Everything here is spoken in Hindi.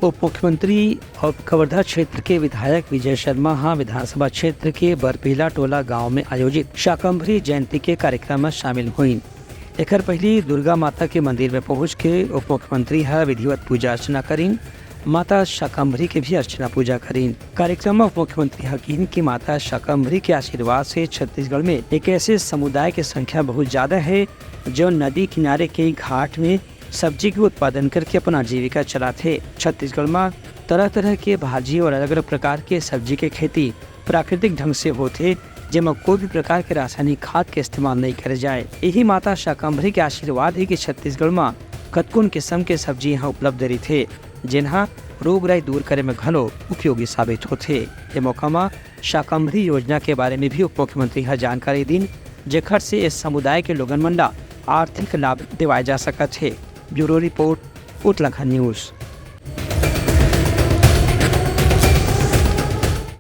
उप मुख्यमंत्री और कवर्धा क्षेत्र के विधायक विजय शर्मा विधानसभा क्षेत्र के बरपीला टोला गांव में आयोजित शाकंभरी जयंती के कार्यक्रम में शामिल हुई। एकर पहली दुर्गा माता के मंदिर में पहुंच के उप मुख्यमंत्री विधिवत पूजा अर्चना करीं। माता शाकंभरी के भी अर्चना पूजा करीं। कार्यक्रम में उप मुख्यमंत्री हकीन की माता शाकंभरी के आशीर्वाद से छत्तीसगढ़ में एक ऐसे समुदाय की संख्या बहुत ज्यादा है जो नदी किनारे के घाट में सब्जी के उत्पादन करके अपना जीविका चलाते। छत्तीसगढ़ में तरह तरह के भाजी और अलग अलग प्रकार के सब्जी के खेती प्राकृतिक ढंग से होते, जिसमें कोई भी प्रकार के रासायनिक खाद के इस्तेमाल नहीं करे जाए। यही माता शाकंभरी के आशीर्वाद है कि छत्तीसगढ़ में कतकुन किस्म के सब्जी यहाँ उपलब्ध रही थे, जिन्हा रोग राई दूर करे में घलो उपयोगी साबित होते। ये मौका में शाकंभरी योजना के बारे में भी उप मुख्यमंत्री जानकारी दी, जेखर से इस समुदाय के लोगन मन ला आर्थिक लाभ दिवाए जा सकत है। Bureau report Uttarakhand news.